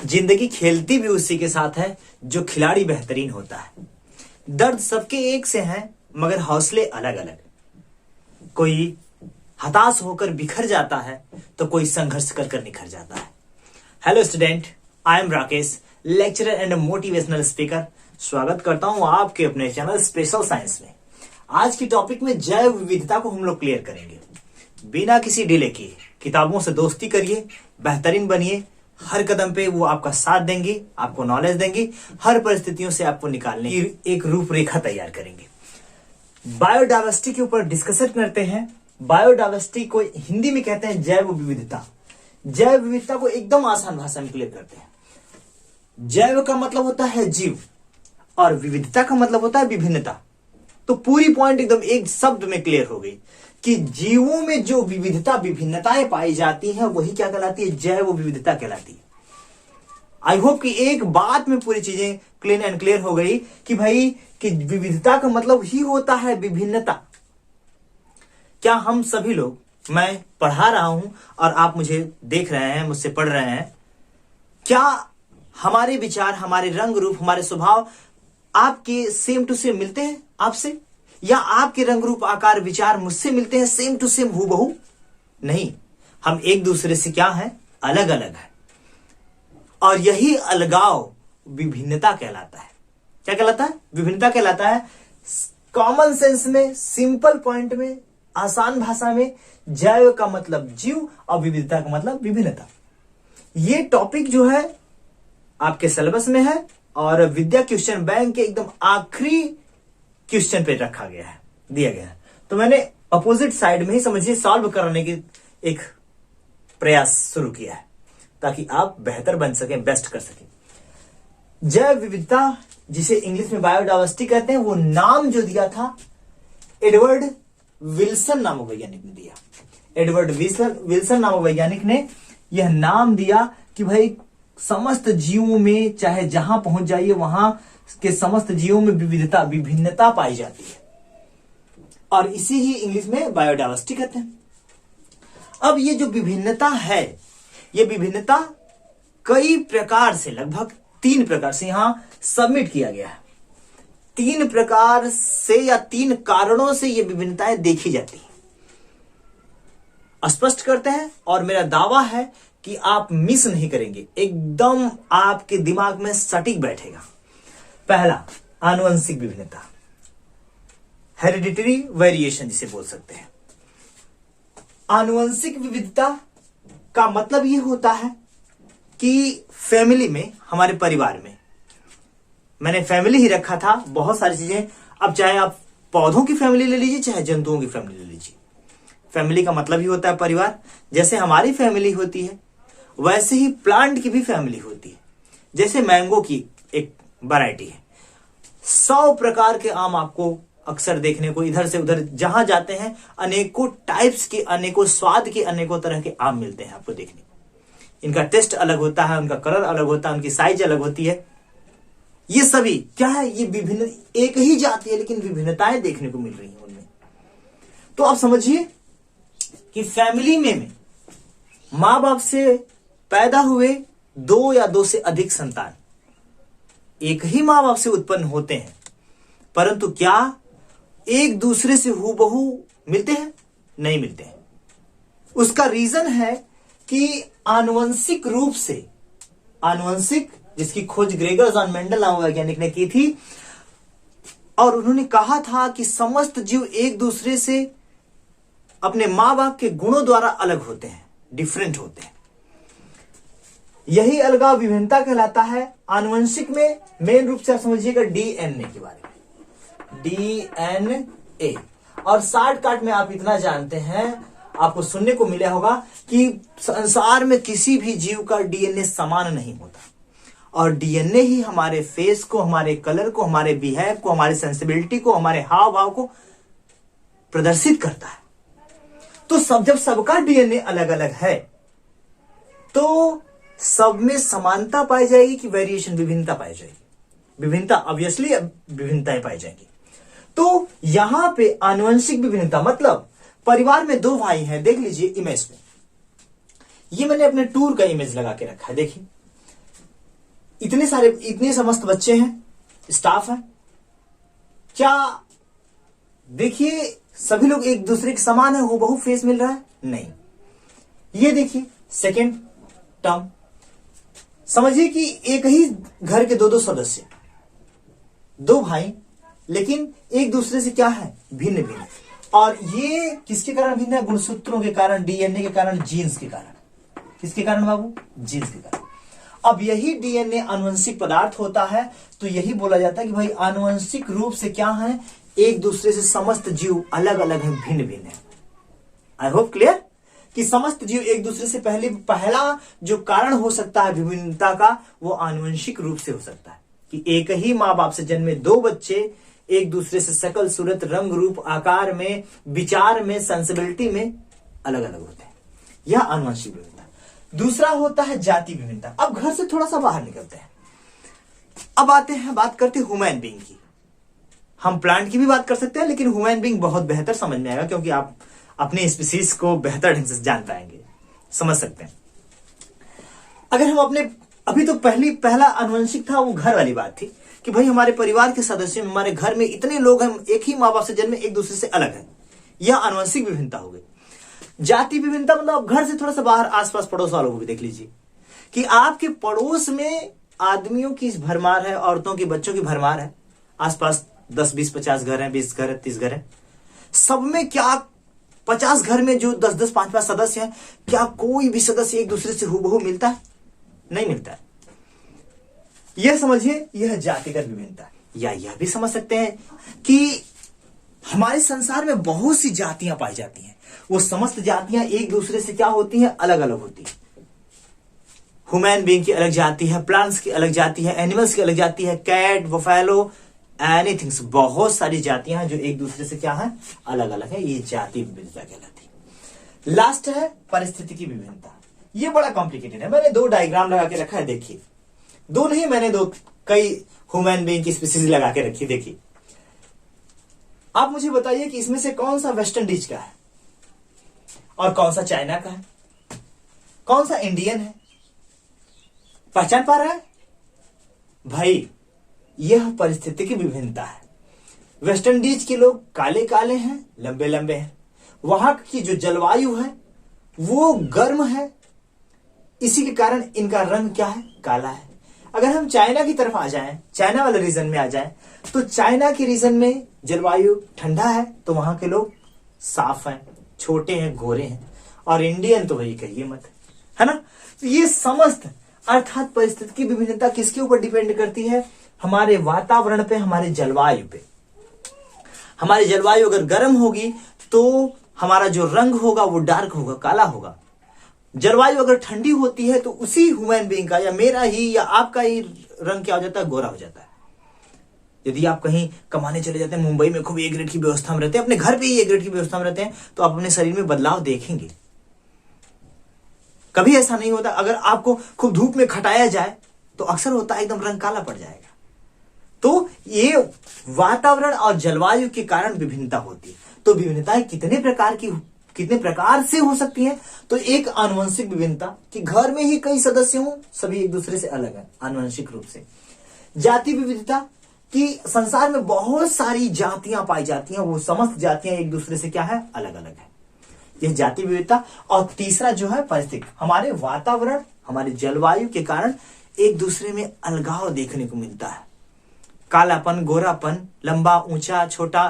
जिंदगी खेलती भी उसी के साथ है जो खिलाड़ी बेहतरीन होता है। दर्द सबके एक से हैं मगर हौसले अलग अलग। कोई हताश होकर बिखर जाता है तो कोई संघर्ष कर कर निखर जाता है। Hello student, I am Rakesh, lecturer and motivational speaker. स्वागत करता हूं आपके अपने चैनल स्पेशल साइंस में। आज की टॉपिक में जैव विविधता को हम लोग क्लियर करेंगे। बिना किसी डिले किए किताबों से दोस्ती करिए, बेहतरीन बनिए। हर कदम पे वो आपका साथ देंगी, आपको नॉलेज देंगी, हर परिस्थितियों से आपको निकालने की एक रूपरेखा तैयार करेंगे। बायोडाइवर्सिटी के ऊपर डिस्कशन करते हैं। बायोडाइवर्सिटी को हिंदी में कहते हैं जैव विविधता। जैव विविधता को एकदम आसान भाषा में क्लियर करते हैं। जैव का मतलब होता है जीव और विविधता का मतलब होता है विभिन्नता। तो पूरी पॉइंट एकदम एक शब्द में क्लियर हो गई कि जीवों में जो विविधता विभिन्नताएं पाई जाती हैं वही क्या कहलाती है, जैव विविधता कहलाती है। आई होप कि एक बात में पूरी चीजें क्लीन एंड क्लियर हो गई कि भाई कि विविधता का मतलब ही होता है विभिन्नता। क्या हम सभी लोग, मैं पढ़ा रहा हूं और आप मुझे देख रहे हैं, मुझसे पढ़ रहे हैं, क्या हमारे विचार, हमारे रंग रूप, हमारे स्वभाव आपके सेम टू सेम मिलते हैं आपसे, या आपके रंग रूप आकार विचार मुझसे मिलते हैं सेम टू सेम हूबहू? नहीं, हम एक दूसरे से क्या हैं, अलग अलग है। और यही अलगाव विभिन्नता कहलाता है। क्या कहलाता है? विभिन्नता कहलाता है। कॉमन सेंस में, सिंपल पॉइंट में, आसान भाषा में जैव का मतलब जीव और विविधता का मतलब विभिन्नता। ये टॉपिक जो है आपके सिलेबस में है और विद्या क्वेश्चन बैंक के एकदम आखिरी क्वेश्चन पे रखा गया है, दिया गया है। तो मैंने अपोजिट साइड में ही समझिए सॉल्व करने की एक प्रयास शुरू किया है ताकि आप बेहतर बन सकें, बेस्ट कर सकें। जैव विविधता, जिसे इंग्लिश में बायोडाइवर्सिटी कहते हैं, वो नाम जो दिया था एडवर्ड विल्सन नामक वैज्ञानिक ने दिया। एडवर्ड विल्सन नामक वैज्ञानिक ने यह नाम दिया कि भाई समस्त जीवों में, चाहे जहां पहुंच जाइए वहां के समस्त जीवों में विभिन्नता पाई जाती है और इसी ही इंग्लिश में बायोडाइवर्सिटी कहते हैं। अब ये जो विभिन्नता है, ये विभिन्नता कई प्रकार से, लगभग 3 प्रकार से यहां सबमिट किया गया है। 3 प्रकार से या 3 कारणों से ये विभिन्नताएं देखी जाती हैं। स्पष्ट करते हैं और मेरा दावा है कि आप मिस नहीं करेंगे, एकदम आपके दिमाग में सटीक बैठेगा। पहला, आनुवंशिक विभिन्नता, हेरिडिटरी वेरिएशन जिसे बोल सकते हैं। आनुवंशिक विविधता का मतलब यह होता है कि फैमिली में, हमारे परिवार में, मैंने फैमिली ही रखा था, बहुत सारी चीजें। अब चाहे आप पौधों की फैमिली ले लीजिए, चाहे जंतुओं की फैमिली ले लीजिए, फैमिली का मतलब ही होता है परिवार। जैसे हमारी फैमिली होती है वैसे ही प्लांट की भी फैमिली होती है। जैसे मैंगो की एक वैरायटी है, 100 प्रकार के आम आपको अक्सर देखने को इधर से उधर जहां जाते हैं, अनेकों टाइप्स के, अनेकों स्वाद के, अनेकों तरह के आम मिलते हैं आपको देखने को। इनका टेस्ट अलग होता है, उनका कलर अलग होता है, उनकी साइज अलग होती है। ये सभी क्या है, ये विभिन्न, एक ही जाति है लेकिन विभिन्नताएं देखने को मिल रही हैं उनमें। तो आप समझिए कि फैमिली में मां बाप से पैदा हुए 2 या 2 से अधिक संतान एक ही मां बाप से उत्पन्न होते हैं, परंतु क्या एक दूसरे से हूबहू मिलते हैं? नहीं मिलते हैं। उसका रीजन है कि आनुवंशिक रूप से, आनुवंशिक, जिसकी खोज ग्रेगर जॉन मेंडल नामक वैज्ञानिक ने की थी, और उन्होंने कहा था कि समस्त जीव एक दूसरे से अपने मां बाप के गुणों द्वारा अलग होते हैं, डिफरेंट होते हैं। यही अलगाव विभिन्नता कहलाता है। आनुवंशिक में मेन रूप से आप समझिएगा डीएनए के बारे में, डीएनए। और शॉर्टकट में आप इतना जानते हैं, आपको सुनने को मिला होगा कि संसार में किसी भी जीव का डीएनए समान नहीं होता, और डीएनए ही हमारे फेस को, हमारे कलर को, हमारे बिहेव को, हमारी सेंसिबिलिटी को, हमारे हाव भाव को प्रदर्शित करता है। तो जब सबका डीएनए अलग अलग है तो सब में समानता पाई जाएगी कि वेरिएशन, विभिन्नता पाई जाएगी? विभिन्नता, ऑब्वियसली विभिन्नताएं पाई जाएंगी। तो यहां पे आनुवंशिक विभिन्नता मतलब परिवार में 2 भाई हैं, देख लीजिए इमेज में, ये मैंने अपने टूर का इमेज लगा के रखा है। देखिए इतने समस्त बच्चे हैं, स्टाफ है, क्या देखिए सभी लोग एक दूसरे के समान है, हूबहू फेस मिल रहा है? नहीं। ये देखिए सेकेंड टर्म, समझिए कि एक ही घर के दो सदस्य, दो भाई, लेकिन एक दूसरे से क्या है? भिन्न भिन्न। और ये किसके कारण भिन्न है? गुणसूत्रों के कारण, डीएनए के कारण, जीन्स के कारण। किसके कारण बाबू? जीन्स के कारण। अब यही डीएनए आनुवंशिक पदार्थ होता है, तो यही बोला जाता है कि भाई आनुवंशिक रूप से क्या है? एक दूसरे से समस्त जीव अलग अलग है, भिन्न भिन्न है। आई होप क्लियर कि समस्त जीव एक दूसरे से पहला जो कारण हो सकता है विभिन्नता का, वो आनुवंशिक रूप से हो सकता है कि एक ही माँ बाप से जन्मे दो बच्चे एक दूसरे से शकल, सूरत, रंग, रूप, आकार में, विचार में, सेंसिबिलिटी में अलग अलग होते हैं। यह आनुवंशिक विभिन्नता। दूसरा होता है जाति विभिन्नता। अब घर से थोड़ा सा बाहर निकलते हैं, अब आते हैं, बात करते हैं ह्यूमन बीइंग की। हम प्लांट की भी बात कर सकते हैं, लेकिन ह्यूमन बीइंग बहुत बेहतर समझ में आएगा, क्योंकि आप अपने स्पीसीज को बेहतर ढंग से जान पाएंगे, समझ सकते हैं। अगर हम अपने, अभी तो पहला आनुवंशिक था, वो घर वाली बात थी कि भाई हमारे परिवार के सदस्य में, हमारे घर में इतने लोग हैं, एक ही माँ बाप से जन्मे, एक दूसरे से अलग है, यह आनुवंशिक विभिन्नता हो गई। जाति विभिन्नता मतलब घर से थोड़ा सा बाहर, आसपास पड़ोस वालों को भी देख लीजिए कि आपके पड़ोस में आदमियों की भरमार है, औरतों की, बच्चों की भरमार है, आसपास 10, 20, 50 घर हैं, 20 घर है, 30 घर है, सब में क्या 50 घर में जो 10, 5 सदस्य हैं, क्या कोई भी सदस्य एक दूसरे से हूबहू मिलता है? नहीं मिलता है। यह समझिए, यह जातिगत विभिन्नता। या यह भी समझ सकते हैं कि हमारे संसार में बहुत सी जातियां पाई जाती हैं, वो समस्त जातियां एक दूसरे से क्या होती हैं? अलग अलग होती है। ह्यूमन बीइंग की अलग जाति है, प्लांट्स की अलग जाति है, एनिमल्स की अलग जाति है, कैट, बफेलो, एनीथिंग्स, बहुत सारी जातियां हैं जो एक दूसरे से क्या है? अलग अलग है। ये जाति विविधता कहलाती है। लास्ट है परिस्थितिकी विभिन्नता। ये बड़ा कॉम्प्लिकेटेड है, मैंने 2 डायग्राम लगा के रखा है, देखिए। 2 नहीं, मैंने कई ह्यूमन बीइंग की स्पीसीज लगा के रखी, देखिए। आप मुझे बताइए कि इसमें से कौन सा वेस्ट इंडीज का है और कौन सा चाइना का है, कौन सा इंडियन है? पहचान पा रहा है भाई? यह परिस्थिति की विभिन्नता है। वेस्ट इंडीज के लोग काले काले हैं, लंबे लंबे हैं, वहां की जो जलवायु है वो गर्म है, इसी के कारण इनका रंग क्या है? काला है। अगर हम चाइना की तरफ आ जाएं, चाइना वाले रीजन में आ जाएं, तो चाइना के रीजन में जलवायु ठंडा है, तो वहां के लोग साफ हैं, छोटे हैं, गोरे हैं। और इंडियन तो वही कहिए मत, है ना? तो ये समस्त अर्थात परिस्थिति की विभिन्नता किसके ऊपर डिपेंड करती है? हमारे वातावरण पे, हमारे जलवायु पे। हमारी जलवायु अगर गर्म होगी तो हमारा जो रंग होगा वो डार्क होगा, काला होगा। जलवायु अगर ठंडी होती है तो उसी ह्यूमन बीइंग का, या मेरा ही या आपका ही रंग क्या हो जाता है? गोरा हो जाता है। यदि आप कहीं कमाने चले जाते हैं, मुंबई में खूब ए ग्रेड की व्यवस्था में रहते हैं, अपने घर पे ही ए ग्रेड की व्यवस्था में रहते हैं, तो आप अपने शरीर में बदलाव देखेंगे। कभी ऐसा नहीं होता, अगर आपको खूब धूप में खटाया जाए तो अक्सर होता है एकदम रंग काला पड़ जाएगा। तो ये वातावरण और जलवायु के कारण विभिन्नता होती है। तो विभिन्नताएं कितने प्रकार से हो सकती हैं? तो एक आनुवंशिक विभिन्नता कि घर में ही कई सदस्य हों, सभी एक दूसरे से अलग है आनुवंशिक रूप से। जाति विविधता कि संसार में बहुत सारी जातियां पाई जाती हैं, वो समस्त जातियां एक दूसरे से क्या है? अलग अलग है। यह जाति विविधता। और तीसरा जो है परिस्थिति, हमारे वातावरण, हमारे जलवायु के कारण एक दूसरे में अलगाव देखने को मिलता है। कालापन, गोरापन, लंबा, ऊंचा, छोटा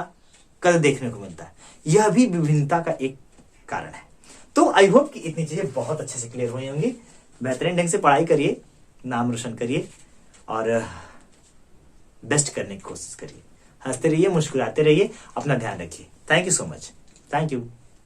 कद देखने को मिलता है। यह भी विभिन्नता का एक कारण है। तो आई होप कि इतनी चीजें बहुत अच्छे से क्लियर हुई होंगी। बेहतरीन ढंग से पढ़ाई करिए, नाम रोशन करिए और बेस्ट करने की कोशिश करिए। हंसते रहिए, मुस्कुराते रहिए, अपना ध्यान रखिए। Thank you so much. Thank you.